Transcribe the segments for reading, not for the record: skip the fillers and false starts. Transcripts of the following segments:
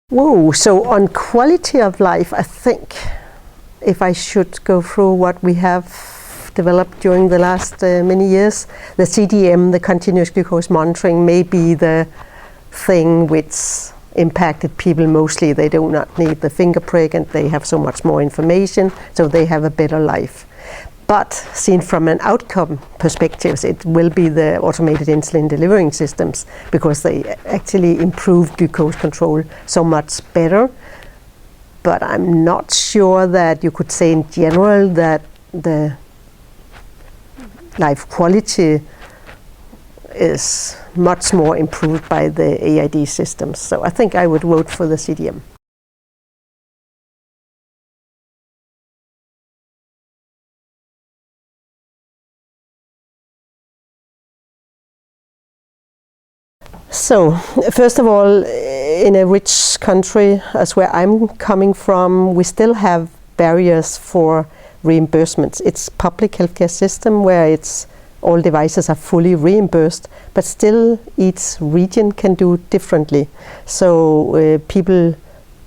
Whoa, so on quality of life, I think if I should go through what we have developed during the last many years, the CDM, the continuous glucose monitoring, may be the thing which impacted people mostly. They do not need the finger prick and they have so much more information, so they have a better life. But seen from an outcome perspective, it will be the automated insulin delivering systems, because they actually improve glucose control so much better. But I'm not sure that you could say in general that the life quality is much more improved by the AID systems. So I think I would vote for the CDM. So, first of all, in a rich country as where I'm coming from, we still have barriers for reimbursements. It's public healthcare system where all devices are fully reimbursed, but still each region can do differently. So people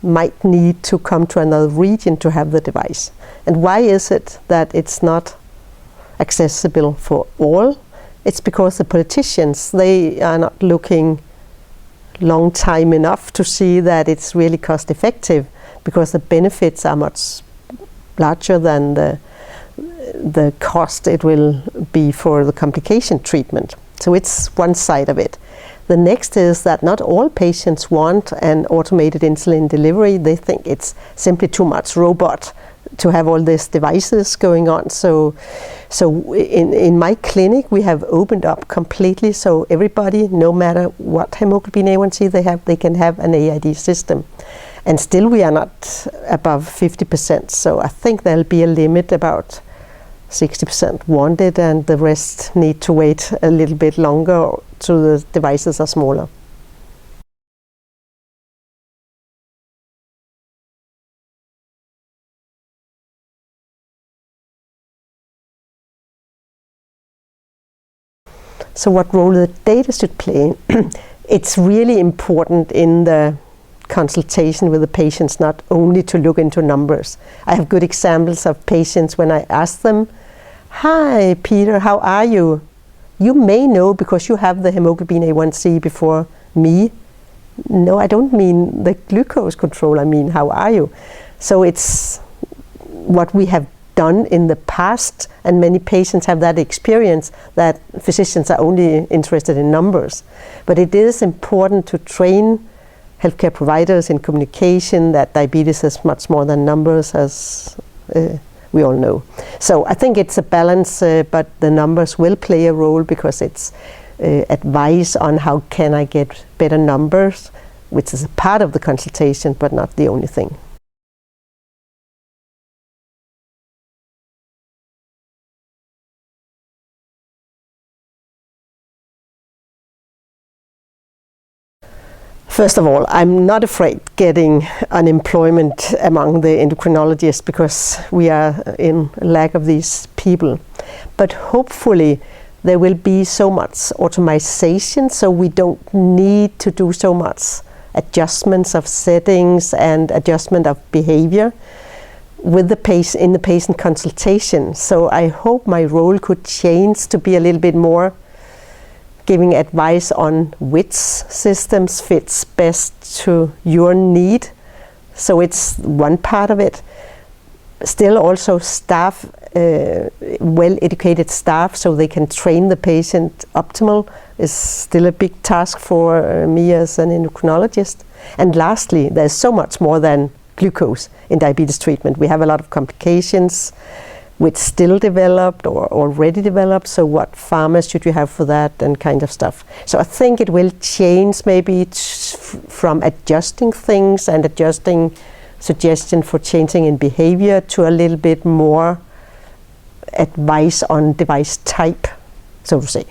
might need to come to another region to have the device. And why is it that it's not accessible for all? It's because the politicians, they are not looking long time enough to see that it's really cost effective, because the benefits are much larger than the cost it will be for the complication treatment. So it's one side of it. The next is that not all patients want an automated insulin delivery. They think it's simply too much robot to have all these devices going on. So in my clinic we have opened up completely, so everybody, no matter what hemoglobin A1C they have, they can have an AID system. And still we are not above 50%, so I think there'll be a limit about 60% wanted and the rest need to wait a little bit longer so the devices are smaller. So what role the data should play? It's really important in the consultation with the patients not only to look into numbers. I have good examples of patients when I ask them, "Hi Peter, how are you?" You may know because you have the hemoglobin A1C before me. No, I don't mean the glucose control, I mean how are you? So it's what we have done in the past, and many patients have that experience that physicians are only interested in numbers. But it is important to train healthcare providers in communication that diabetes is much more than numbers, as we all know. So I think it's a balance, but the numbers will play a role because it's advice on how can I get better numbers, which is a part of the consultation but not the only thing. First of all, I'm not afraid getting unemployment among the endocrinologists because we are in lack of these people. But hopefully there will be so much automation, so we don't need to do so much adjustments of settings and adjustment of behavior with the patient in the patient consultation. So I hope my role could change to be a little bit more giving advice on which systems fits best to your need. So it's one part of it. Still also staff, well-educated staff, so they can train the patient optimal, is still a big task for me as an endocrinologist. And lastly, there's so much more than glucose in diabetes treatment. We have a lot of complications which still developed or already developed, so what pharma should you have for that and kind of stuff. So I think it will change maybe from adjusting things and adjusting suggestion for changing in behavior to a little bit more advice on device type, so to say.